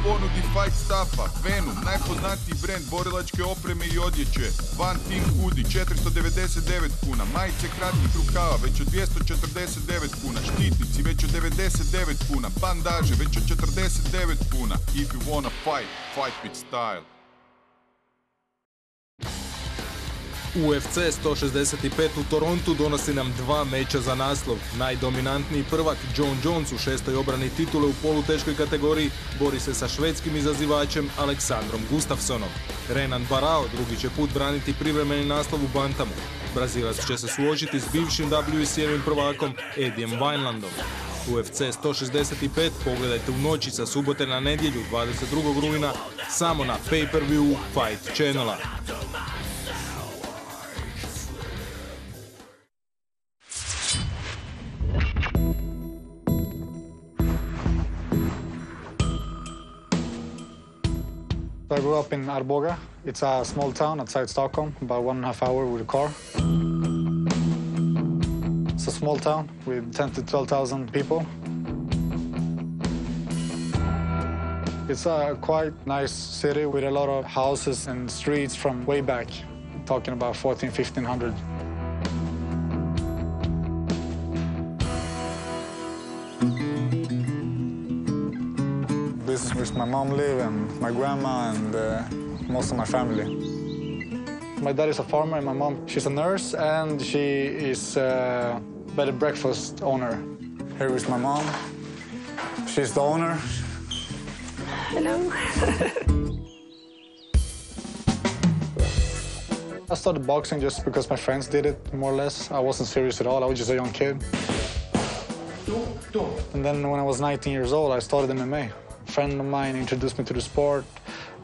ponudi fight stuffa, Venom, najpoznatiji brend borilačke opreme i odjeće, Van Team Hoodie, 499 kuna, majice kratkih rukava, već od 249 kuna, štitnici, već od 99 kuna, bandaže, već od 49 kuna. If you wanna fight, fight with style. UFC 165 u Torontu donosi nam 2 meča za naslov. Najdominantniji prvak John Jones u 6. obrani titule u poluteškoj kategoriji bori se sa švedskim izazivačem Aleksandrom Gustafssonom. Renan Barao drugi će put braniti privremeni naslov u bantamu. Brazilac će se suočiti s bivšim WEC-evim prvakom Edijem Winelandom. UFC 165 pogledajte u noći sa subote na nedjelju 22. rujna samo na pay-per-view Fight Channela. I grew up in Arboga. It's a small town outside Stockholm, about 1.5 hours with a car. It's a small town with 10 to 12,000 people. It's a quite nice city with a lot of houses and streets from way back, talking about 1500. This is where my mom lives and my grandma and most of my family. My dad is a farmer and my mom, she's a nurse and she is a bed and breakfast owner. Here is my mom. She's the owner. Hello. I started boxing just because my friends did it, more or less. I wasn't serious at all. I was just a young kid. And then when I was 19 years old, I started MMA. A friend of mine introduced me to the sport.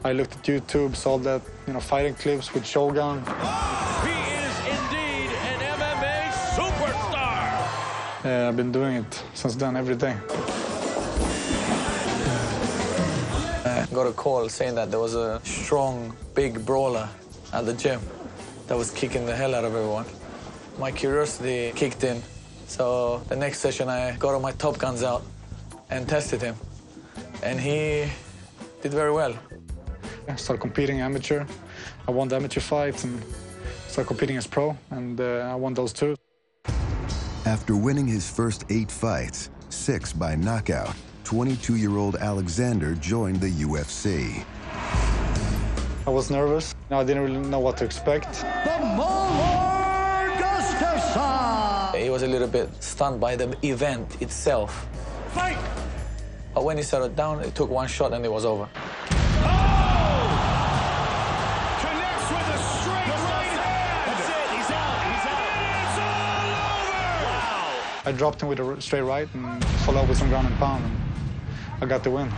I looked at YouTube, saw that, fighting clips with Shogun. He is indeed an MMA superstar. Yeah, I've been doing it since then, every day. I got a call saying that there was a strong, big brawler at the gym that was kicking the hell out of everyone. My curiosity kicked in. So the next session, I got all my Top Guns out and tested him. And he did very well. I started competing amateur. I won the amateur fights and started competing as pro, and I won those too. After winning his first 8 fights, 6 by knockout, 22-year-old Alexander joined the UFC. I was nervous. I didn't really know what to expect. The Mauler Gustafsson. He was a little bit stunned by the event itself. Fight! But when he settled down, it took one shot and it was over. Oh! Connects with a straight right hand. That's it. He's out. He's out. It's all over. Wow. I dropped him with a straight right and followed up with some ground and pound, and I got the win.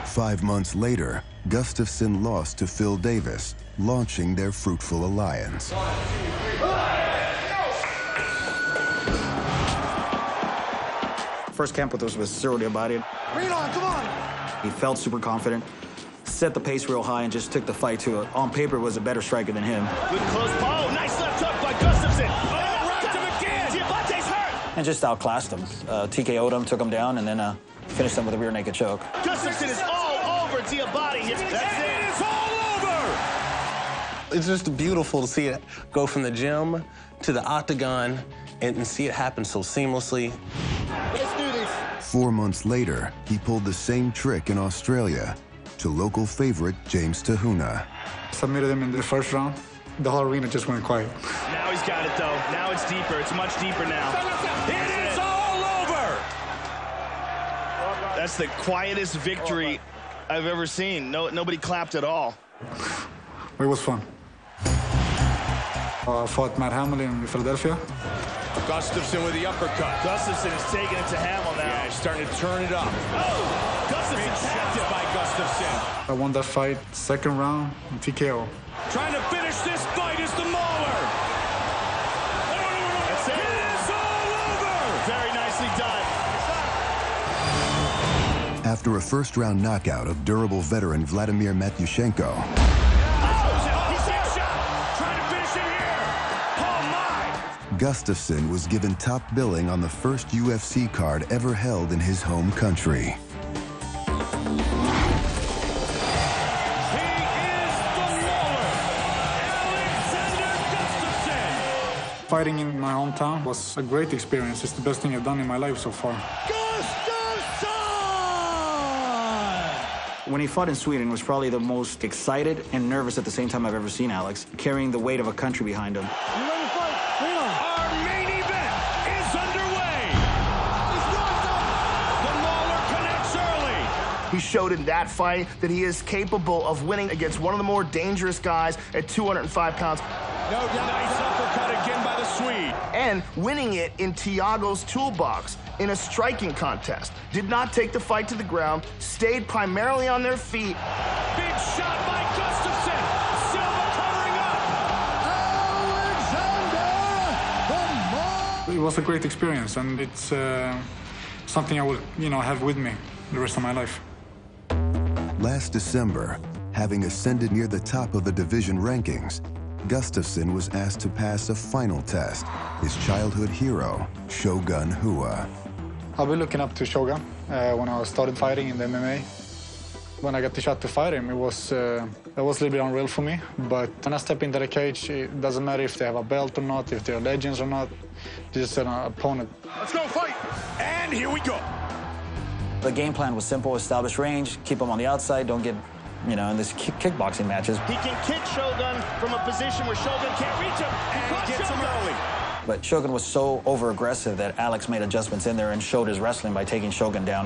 5 months later, Gustafsson lost to Phil Davis, launching their fruitful alliance. First camp with us was zero about it. Bring it on, come on. He felt super confident, set the pace real high, and just took the fight to it. On paper, was a better striker than him. Good close ball. Nice left hook by Gustafsson. Oh, wrapped him again. Diabate's hurt. And just outclassed him. TKO'd him, took him down, and then finished him with a rear naked choke. Gustafsson is all over Diabate. That's it. It is all over. It's just beautiful to see it go from the gym to the octagon and see it happen so seamlessly. Let's do this. 4 months later, he pulled the same trick in Australia to local favorite James Tahuna. Submitted him in the first round. The whole arena just went quiet. Now he's got it, though. Now it's deeper. It's much deeper now. It is all over. That's the quietest victory I've ever seen. Nobody clapped at all. It was fun. I fought Matt Hamill in Philadelphia. Gustafsson with the uppercut. Gustafsson is taking it to Hamill now. Yeah, he's starting to turn it up. Oh! Gustafsson tapped it by Gustafsson. I won that fight, second round, in TKO. Trying to finish this fight is the Mauler. That's it. It is all over. Very nicely done. After a first-round knockout of durable veteran Vladimir Matyushenko, Gustafsson was given top billing on the first UFC card ever held in his home country. fighting in my hometown was a great experience. It's the best thing I've done in my life so far. When he fought in Sweden, was probably the most excited and nervous at the same time I've ever seen Alex, carrying the weight of a country behind him. You ready to fight? Our main event is underway. The Mauler connects early. He showed in that fight that he is capable of winning against one of the more dangerous guys at 205 pounds. No doubt. Nice uppercut again by the Swede. And winning it in Thiago's toolbox in a striking contest. Did not take the fight to the ground, stayed primarily on their feet. Big shot by Gustafsson. Silva covering up. It was a great experience, and it's something I will, have with me the rest of my life. Last December, having ascended near the top of the division rankings, Gustafsson was asked to pass a final test, his childhood hero, Shogun Rua. I've been looking up to Shogun when I started fighting in the MMA. When I got the shot to fight him, it was a little bit unreal for me. But when I step into the cage, it doesn't matter if they have a belt or not, if they're legends or not. Just an opponent. Let's go fight. And here we go. The game plan was simple: establish range, keep him on the outside, don't get, in this kickboxing matches. He can kick Shogun from a position where Shogun can't reach him. And he gets him early. But Shogun was so over-aggressive that Alex made adjustments in there and showed his wrestling by taking Shogun down.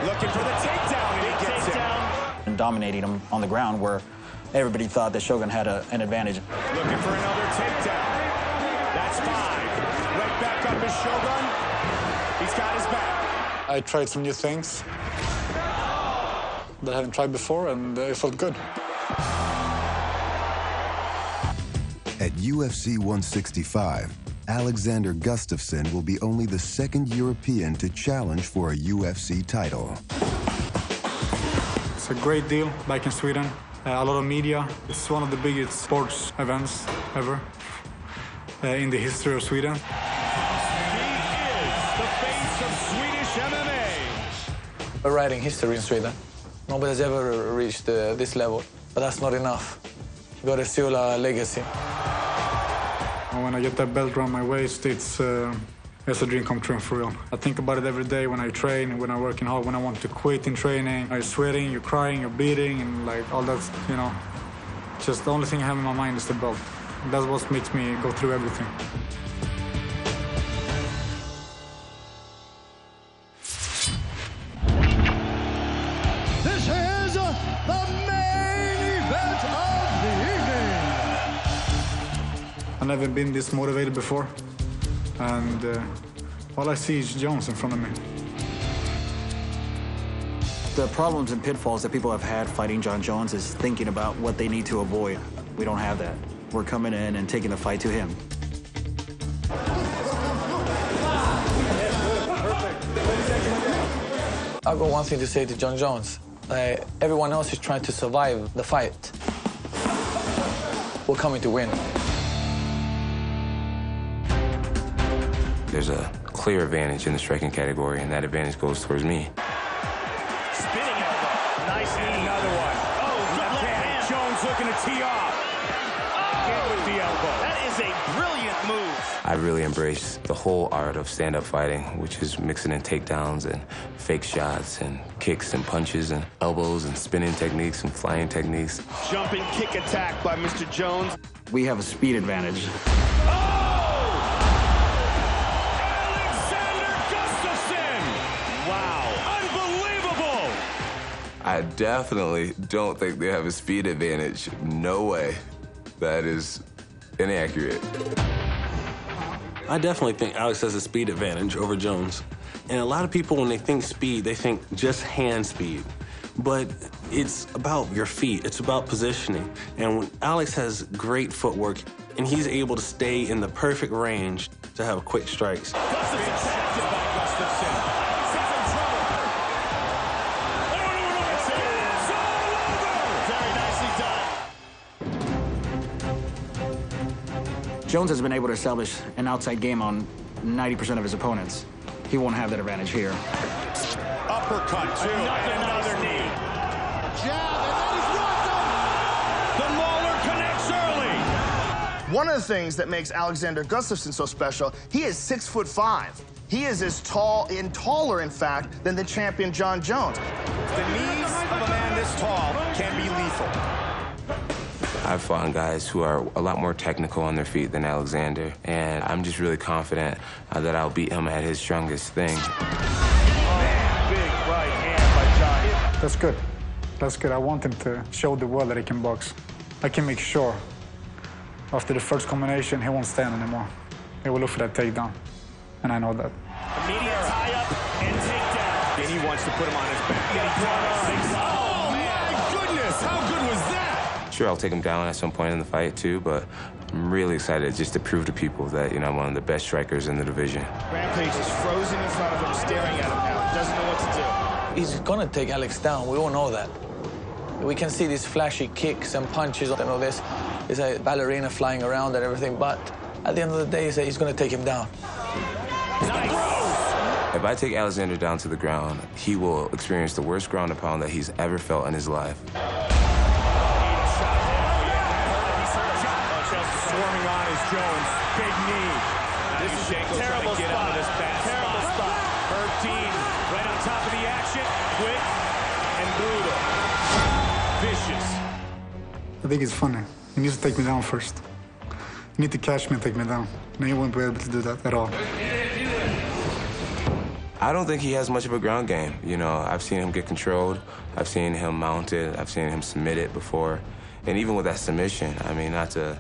Looking for the takedown, and he gets it. And dominating him on the ground where everybody thought that Shogun had an advantage. Looking for another takedown. That's 5. Right back up is Shogun. He's got his back. I tried some new things that I haven't tried before, and it felt good. At UFC 165, Alexander Gustafsson will be only the second European to challenge for a UFC title. It's a great deal back in Sweden. A lot of media. It's one of the biggest sports events ever in the history of Sweden. He is the face of Swedish MMA. We're writing history in Sweden. Nobody has ever reached this level, but that's not enough. You gotta seal a legacy. When I get that belt around my waist, it's a dream come true for real. I think about it every day when I train, when I'm working hard, when I want to quit in training. You're sweating, you're crying, you're beating, and all that, Just the only thing I have in my mind is the belt. That's what makes me go through everything. This is the main event of the evening. I've never been this motivated before, and all I see is Jones in front of me. The problems and pitfalls that people have had fighting John Jones is thinking about what they need to avoid. We don't have that. We're coming in and taking the fight to him. I've got one thing to say to John Jones. Everyone else is trying to survive the fight. We're coming to win. There's a clear advantage in the striking category, and that advantage goes towards me. Spinning elbow. Nice knee. Another one. Oh, left hand. Jones looking to tee off. Again with the elbow. That is a brilliant move. I really embrace the whole art of stand-up fighting, which is mixing in takedowns and fake shots and kicks and punches and elbows and spinning techniques and flying techniques. Jumping kick attack by Mr. Jones. We have a speed advantage. I definitely don't think they have a speed advantage. No way. That is inaccurate. I definitely think Alex has a speed advantage over Jones. And a lot of people, when they think speed, they think just hand speed. But it's about your feet. It's about positioning. And when Alex has great footwork, and he's able to stay in the perfect range to have quick strikes. Jones has been able to establish an outside game on 90% of his opponents. He won't have that advantage here. Uppercut, too, and another knee. Jab, and then he's rocked him! The Mauler connects early. One of the things that makes Alexander Gustafsson so special, he is 6'5". He is as tall and taller, in fact, than the champion John Jones. The knees of a man this tall can be lethal. I've fought guys who are a lot more technical on their feet than Alexander, and I'm just really confident that I'll beat him at his strongest thing. Man, big right hand by John. That's good. That's good. I want him to show the world that he can box. I can make sure after the first combination, he won't stand anymore. He will look for that takedown, and I know that. Immediate tie-up and takedown. And he wants to put him on his back. Oh, my goodness! How good was that? Sure, I'll take him down at some point in the fight, too, but I'm really excited just to prove to people that, you know, I'm one of the best strikers in the division. Rampage is frozen in front of him, staring at him now. Doesn't know what to do. He's gonna take Alex down. We all know that. We can see these flashy kicks and punches. You know, there's a ballerina flying around and everything, but at the end of the day, he's gonna take him down. If I take Alexander down to the ground, he will experience the worst ground and pound that he's ever felt in his life. Swarming on is Jones. Big knee. This is a terrible spot. Terrible spot. Herb Dean right on top of the action. Quick and brutal. Vicious. I think it's funny. He needs to take me down first. You need to catch me and take me down. And he won't be able to do that at all. I don't think he has much of a ground game. You know, I've seen him get controlled. I've seen him mounted. I've seen him submitted before. And even with that submission, I mean, not to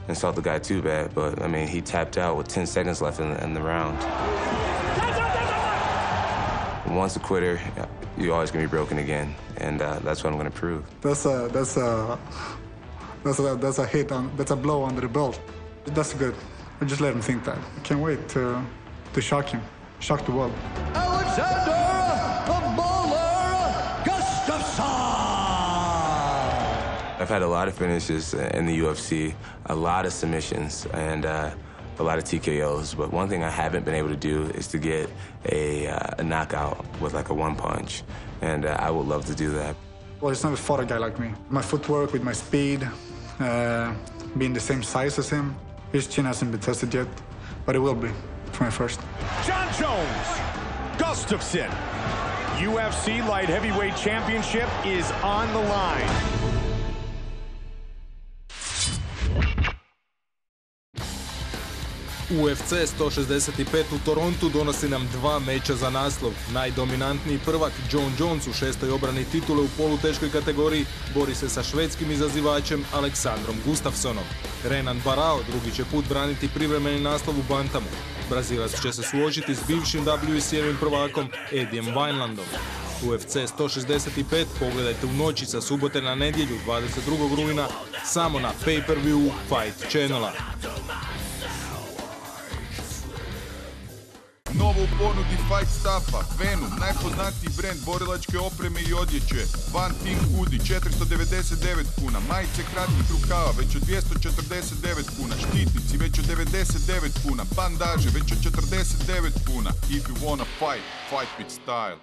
insult the guy too bad, but, I mean, he tapped out with 10 seconds left in the round. Once a quitter, you're always going to be broken again, and that's what I'm going to prove. That's a hit on, that's a blow under the belt. That's good. I just let him think that. I can't wait to shock him, shock the world. Alexander the Bowler Gustafsson. I've had a lot of finishes in the UFC, a lot of submissions, and a lot of TKOs, but one thing I haven't been able to do is to get a knockout with like a one punch, and I would love to do that. Well, he's never fought a guy like me. My footwork, with my speed, being the same size as him, his chin hasn't been tested yet, but it will be for my first. John Jones, Gustafsson. UFC Light Heavyweight Championship is on the line. UFC 165 u Torontu donosi nam dva meča za naslov. Najdominantniji prvak John Jones u 6. obrani titule u poluteškoj kategoriji bori se sa švedskim izazivačem Aleksandrom Gustafssonom. Renan Barao drugi će put braniti privremeni naslov u bantamu. Brazilac će se suočiti s bivšim WEC-evim prvakom Edijem Winelandom. UFC 165 pogledajte u noći sa subote na nedjelju 22. rujna samo na pay-per-view Fight Channela. Novo u ponudi Fight Stuffa, Venom, najpoznatiji brend borilačke opreme i odjeće, Van Team Hoodie, 499 kuna, majice kratkih rukava, već od 249 kuna, štitnici, već od 99 kuna, bandaže, već od 49 kuna. If you wanna fight, fight with style.